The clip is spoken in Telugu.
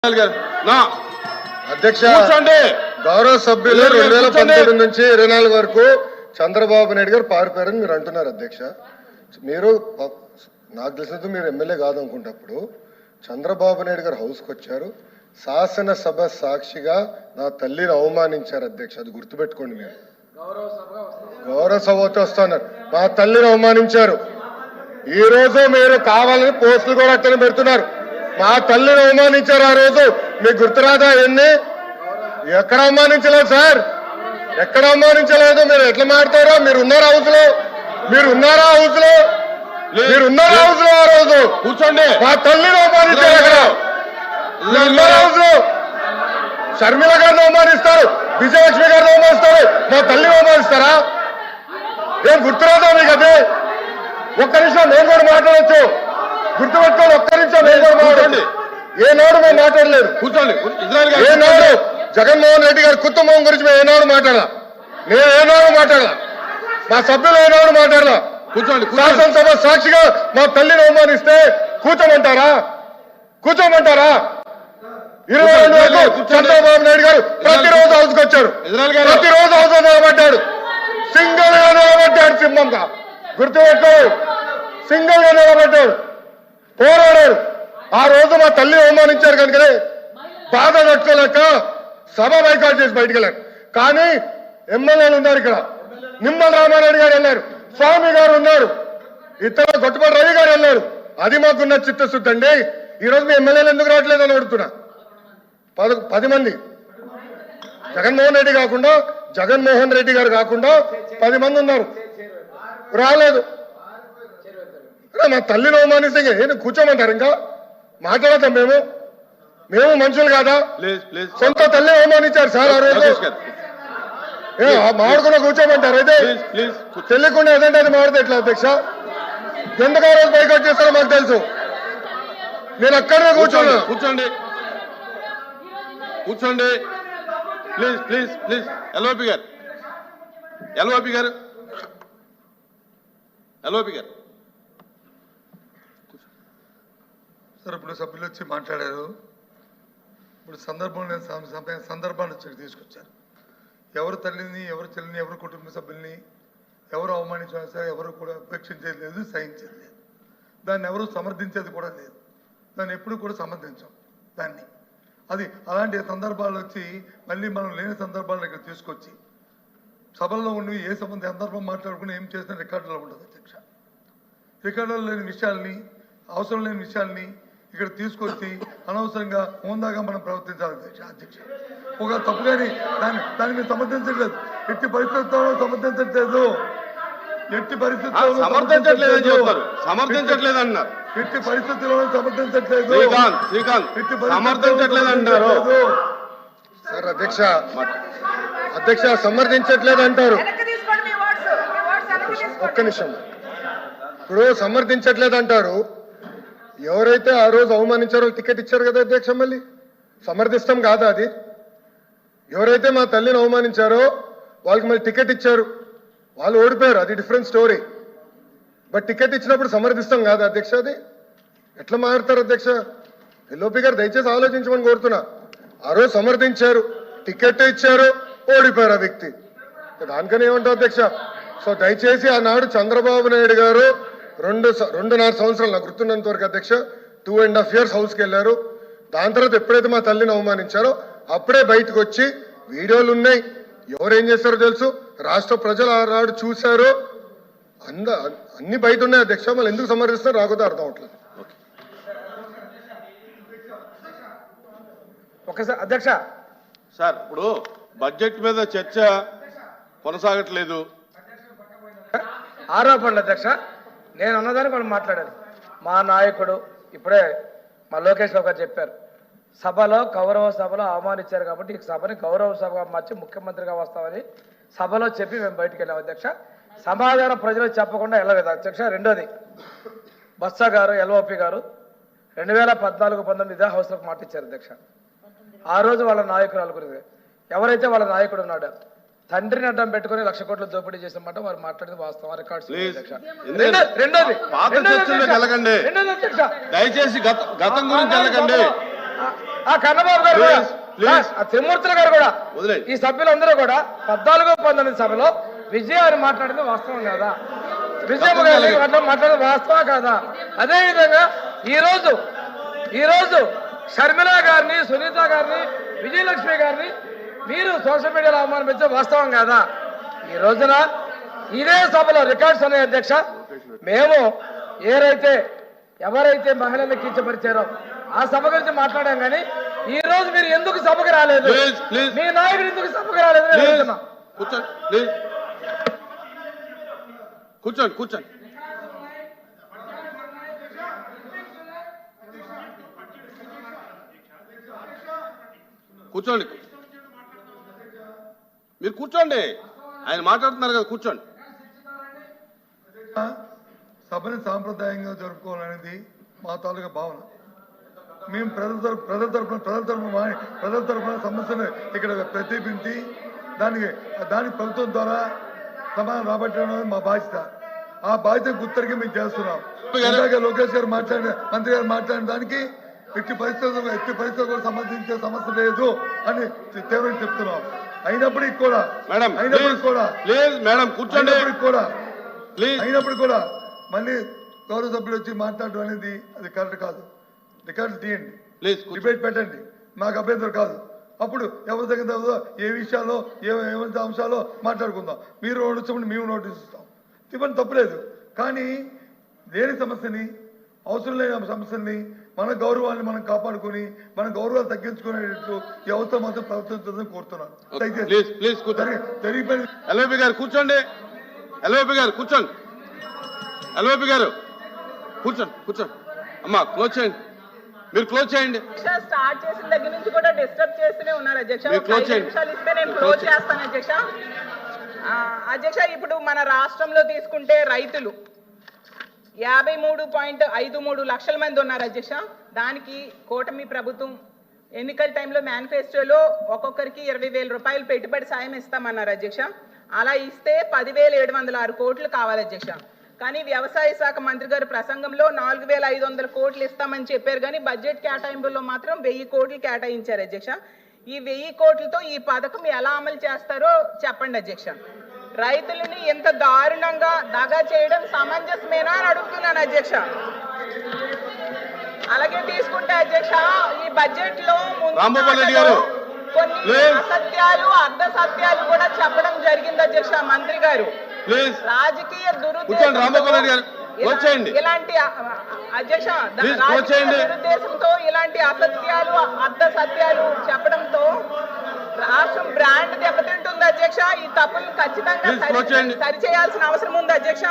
అధ్యక్ష గౌరవ సభ్యులు 2019 నుంచి 24 వరకు చంద్రబాబు నాయుడు గారు పారిపోయారని మీరు అంటున్నారు అధ్యక్ష. మీరు నాకు తెలిసినందుకు మీరు ఎమ్మెల్యే కాదనుకుంటప్పుడు చంద్రబాబు నాయుడు గారు హౌస్కి వచ్చారు, శాసనసభ సాక్షిగా నా తల్లిని అవమానించారు అధ్యక్ష. అది గుర్తుపెట్టుకోండి. మీరు గౌరవ సభతో వస్తున్నారు, మా తల్లిని అవమానించారు. ఈ రోజు మీరు కావాలని పోస్టులు కూడా అట్టని పెడుతున్నారు. మా తల్లిని అవమానించారు. ఆ రోజు మీకు గుర్తురాదా? ఎన్ని ఎక్కడ అవమానించలేదు సార్, ఎక్కడ అవమానించలేదు. మీరు ఎట్లా మాట్లాడారో. మీరు ఉన్నారా హౌస్ లో? మీరు ఉన్నారా హౌస్ లో? మీరు ఉన్నారా హౌస్ లో? ఆ రోజు కూర్చోండి. మా తల్లిని అవమానించారు. అక్కడ మీరు ఉన్నారా హౌస్ లో? షర్మిల గారిని అవమానిస్తారు, విజయలక్ష్మి గారిని అవమానిస్తారు, మా తల్లిని అవమానిస్తారా? ఏం గుర్తురాదా మీకు? అదే ఒక్క నిమిషం నేను కూడా మాట్లాడచ్చు. గుర్తుపెట్టుకోండి, ఒక్క నిమిషం నేను కూడా మాట్లాడండి. ఏనాడు మేము మాట్లాడలేదు. కూర్చోండి. ఏనాడు జగన్మోహన్ రెడ్డి గారి కుటుంబం గురించి మేము ఏనాడు మాట్లాడాల? నేను ఏనాడు మాట్లాడాల? మా సభ్యులు ఏనాడు మాట్లాడాల? కూర్చోండి. శాసనసభ సాక్షిగా మా తల్లిని అవమానిస్తే కూర్చోమంటారా? కూర్చోమంటారా? 22 వరకు చంద్రబాబు నాయుడు గారు ప్రతిరోజు హౌస్కి వచ్చారు, ప్రతిరోజు హౌస్ నిలబడ్డాడు, సింగిల్ గా నిలబడ్డాడు. సింహంగా గుర్తుపెట్టు, సింగిల్ గా నిలబడ్డాడు, పోరాడారు. ఆ రోజు మా తల్లిని అవమానించారు కనుకనే బాధ తట్టుకోలేక సభ బైకాట్ చేసి బయటకు వెళ్ళారు. కానీ ఎమ్మెల్యేలు ఉన్నారు ఇక్కడ. నిమ్మల రామారెడ్డి గారు వెళ్ళారు, స్వామి గారు ఉన్నారు, ఇతర గొట్టపాటి రవి గారు వెళ్ళారు. అది మాకున్న చిత్తశుద్ధి అండి. ఈ రోజు మీ ఎమ్మెల్యేలు ఎందుకు రావట్లేదు అని అడుగుతున్నా. 10 మంది జగన్మోహన్ రెడ్డి కాకుండా, జగన్మోహన్ రెడ్డి గారు కాకుండా 10 మంది ఉన్నారు, రాలేదు. మా తల్లిని అవమానిస్తే ఏంటి కూర్చోమంటారు? ఇంకా మాట్లాడతాం మేము? మేము మనుషులు కాదా? సొంత తల్లి అవమానించారు సార్ ఆ రోజు. మాడుకున్న కూర్చోమంటారు? అయితే తెలియకుండా ఏదంటే అది మాడితే ఎట్లా అధ్యక్ష? ఎందుకు ఆ రోజు బైకాట్ చేస్తారో మాకు తెలుసు. నేను అక్కడే కూర్చోండి. కూర్చోండి, కూర్చోండి ప్లీజ్ ప్లీజ్ ప్లీజ్. ఎల్ఓపి గారు, ఎల్ఓపి గారు, ఎల్ఓపి గారు. సార్ ఇప్పుడు సభ్యులు వచ్చి మాట్లాడారు. ఇప్పుడు సందర్భాన్ని వచ్చి తీసుకొచ్చారు. ఎవరు తల్లిని, ఎవరు చెల్లిని, ఎవరు కుటుంబ సభ్యుల్ని ఎవరు అవమానించారు సార్? ఎవరు కూడా ఉపేక్షించేది లేదు, సహించేది లేదు. దాన్ని ఎవరు సమర్థించేది కూడా లేదు. దాన్ని ఎప్పుడు కూడా సమర్థించాం దాన్ని. అది అలాంటి సందర్భాలు వచ్చి మళ్ళీ మనం లేని సందర్భాలను ఇక్కడ తీసుకొచ్చి సభల్లో ఉండి ఏ సందర్భం మాట్లాడుకుని ఏం చేసిన రికార్డులో ఉండదు అధ్యక్ష. రికార్డులో లేని విషయాల్ని, అవసరం లేని విషయాల్ని ఇక్కడ తీసుకొచ్చి అనవసరంగా హోందాగా మనం ప్రవర్తించాలి అధ్యక్ష. ఒక తప్పు కానీ దాన్ని మేము సమర్థించట్లేదు, ఎట్టి పరిస్థితుల్లో సమర్థించట్లేదు, ఎట్టి పరిస్థితుల్లో సమర్థించట్లేదు అన్నారు, ఎట్టి పరిస్థితుల్లో సమర్థించట్లేదు, సమర్థించట్లేదు అంటారు సార్. అధ్యక్ష అధ్యక్ష సమర్థించట్లేదు అంటారు. ఒక్క నిమిషం. ఇప్పుడు సమర్థించట్లేదు అంటారు. ఎవరైతే ఆ రోజు అవమానించారో టికెట్ ఇచ్చారు కదా అధ్యక్ష. మళ్ళీ సమర్థిస్తాం కాదా అది? ఎవరైతే మా తల్లిని అవమానించారో వాళ్ళకి మళ్ళీ టికెట్ ఇచ్చారు, వాళ్ళు ఓడిపోయారు, అది డిఫరెంట్ స్టోరీ. బట్ టికెట్ ఇచ్చినప్పుడు సమర్థిస్తాం కాదా అధ్యక్ష? అది ఎట్లా మారుతారు అధ్యక్ష? ఎల్ఓపి గారు దయచేసి ఆలోచించమని కోరుతున్నా. ఆ రోజు సమర్థించారు, టికెట్ ఇచ్చారు, ఓడిపోయారు ఆ వ్యక్తి. దానికని ఏమంటారు అధ్యక్ష? సో దయచేసి ఆనాడు చంద్రబాబు నాయుడు గారు 2.5 సంవత్సరాలు నాకు గుర్తున్నంత వరకు అధ్యక్ష 2.5 years హౌస్కి వెళ్ళారు. దాని తర్వాత ఎప్పుడైతే మా తల్లిని అవమానించారో అప్పుడే బయటకు వచ్చి వీడియోలు ఉన్నాయి, ఎవరేం చేస్తారో తెలుసు, రాష్ట్ర ప్రజలు ఆనాడు చూశారు, అన్ని బయట ఉన్నాయి అధ్యక్ష. మళ్ళీ ఎందుకు సమర్థిస్తారో రాకపోతే అర్థం అవట్లేదు. ఒకసారి అధ్యక్ష సార్, ఇప్పుడు బడ్జెట్ మీద చర్చ కొనసాగట్లేదు. ఆరోపణలు అధ్యక్ష. నేను అన్నదానికి వాళ్ళు మాట్లాడారు. మా నాయకుడు ఇప్పుడే మా లోకేష్ రావు గారు చెప్పారు, సభలో గౌరవ సభలో అవమానించారు కాబట్టి ఈ సభని గౌరవ సభగా మార్చి ముఖ్యమంత్రిగా వస్తామని సభలో చెప్పి మేము బయటికి వెళ్ళాం అధ్యక్ష. సమాధానం ప్రజలకు చెప్పకుండా వెళ్ళలేదు అధ్యక్ష. రెండోది, బొత్స గారు, ఎల్ఓపి గారు 2014-19 ఇదే హౌస్లోకి మాట ఇచ్చారు అధ్యక్ష. ఆ రోజు వాళ్ళ నాయకురాలు గురించి ఎవరైతే వాళ్ళ నాయకుడు ఉన్నాడో తండ్రిని అడ్డం పెట్టుకుని 1,00,000 కోట్లు దోపిడీ చేసినమాట వారు మాట్లాడింది వాస్తవం. రికార్డ్స్. రెండోది, దయచేసి గతం గురించి వెళ్ళకండి. ఆ కన్నబాబు గారు కూడా, Please. ఆ త్రిమూర్తులు గారు కూడా, వదిలేయండి. ఈ సభ్యులందరూ కూడా 14-19 సభలో విజయ అని మాట్లాడింది వాస్తవం కాదా? విజయమ్మ గారు మాట్లాడేది వాస్తవం కాదా? అదే విధంగా ఈ రోజు షర్మిల గారిని, సునీత గారిని, విజయలక్ష్మి గారిని మీరు సోషల్ మీడియాలో అవమానించే వాస్తవం కాదా? ఈ రోజున ఇదే సభలో రికార్డ్స్ ఉన్నాయి అధ్యక్ష. మేము ఎవరైతే మహిళలను కించపరిచారో ఆ సభ గురించి మాట్లాడాం, కానీ ఈ రోజు మీరు ఎందుకు సభకు రాలేదు? Please. మీ నాయకుడు ఎందుకు సభకు రాలేదు? నేను అడుగుతున్నా. కూర్చోండి ప్లీజ్. కూర్చోండి కూర్చోండి. కూర్చోండి, మీరు కూర్చోండి. ఆయన మాట్లాడుతున్నారు కదా, కూర్చోండి. సభని సాంప్రదాయంగా జరుపుకోవాలనేది మా తాలూకా భావన. మేము ప్రజల తరఫున సమస్యను ఇక్కడ ప్రతిబింబించి దాని ప్రభుత్వం ద్వారా సమాధానం రాబట్టడం అనేది మా బాధ్యత. ఆ బాధ్యత గుర్తరిగి మేము చేస్తున్నాం. ఇందాక లోకేష్ గారు మంత్రి గారు మాట్లాడిన దానికి ఎట్టి పరిస్థితులకు సంబంధించే సమస్య లేదు అని తీవ్రంగా చెప్తున్నాం. అయినప్పటికీ కూడా మళ్ళీ గౌరవ సభ్యులు వచ్చి మాట్లాడడం అనేది అది కరెక్ట్ కాదు. రికార్డు తీయండి, డిబేట్ పెట్టండి, మాకు అభ్యంతరం కాదు. అప్పుడు ఎవరి దగ్గర ఏ విషయాల్లో ఏమైతే అంశాల్లో మాట్లాడుకుందాం. మీరు నోటీస్ ఇవ్వండి, మేము నోటీస్ ఇస్తాం, ఇవ్వండి, తప్పులేదు. కానీ లేని సమస్యని, అవసరం లేని సమస్యల్ని, మన గౌరవాన్ని మనం కాపాడుకొని మన గౌరవాలు తగ్గించుకునేటట్లు ఈ అవసరం మాత్రం ప్రవర్తించాలని కోరుతున్నాను. జరిగిపోయింది. ఎల్ఓపి గారు కూర్చోండి. ఎల్ఓపి గారు కూర్చోండి. ఎల్ఓపి గారు కూర్చోండి. అమ్మా క్లోజ్ చేయండి, మీరు క్లోజ్ చేయండి. స్టార్ట్ చేసిన దగ్గర నుంచి కూడా డిస్టర్బ్ చేస్తూనే ఉన్నారు అధ్యక్ష. 5 నిమిషాలు ఇస్తే నేను క్లోజ్ చేస్తాను అధ్యక్ష. అధ్యక్ష, ఇప్పుడు మన రాష్ట్రంలో తీసుకుంటే రైతులు 53.53 లక్షల మంది ఉన్నారు అధ్యక్ష. దానికి కూటమి ప్రభుత్వం ఎన్నికల టైంలో మేనిఫెస్టోలో ఒక్కొక్కరికి 20,000 రూపాయలు పెట్టుబడి సాయం ఇస్తామన్నారు అధ్యక్ష. అలా ఇస్తే 10,706 కోట్లు కావాలి అధ్యక్ష. కానీ వ్యవసాయ శాఖ మంత్రి గారు ప్రసంగంలో 4,500 కోట్లు ఇస్తామని చెప్పారు, కానీ బడ్జెట్ కేటాయింపుల్లో మాత్రం 1000 కోట్లు కేటాయించారు అధ్యక్ష. ఈ 1000 కోట్లతో ఈ పథకం ఎలా అమలు చేస్తారో చెప్పండి అధ్యక్ష. రైతులని ఎంత దారుణంగా దగా చేయడం సమంజసమేనా అని అడుగుతున్నాను అధ్యక్ష. అలాగే తీసుకుంటే అధ్యక్ష, ఈ బడ్జెట్ లో కొన్ని అసత్యాలు, అర్ధ సత్యాలు కూడా చెప్పడం జరిగింది అధ్యక్ష మంత్రి గారు. రాజకీయ ఇలాంటి అధ్యక్ష దురుద్దేశంతో ఇలాంటి అసత్యాలు, అర్ధ సత్యాలు చెప్పడంతో రాష్ట్రం బ్రాండ్ దెబ్బతింటుంది అధ్యక్ష. ఈ తప్పులు ఖచ్చితంగా సరిచేయాల్సిన అవసరం ఉంది అధ్యక్ష.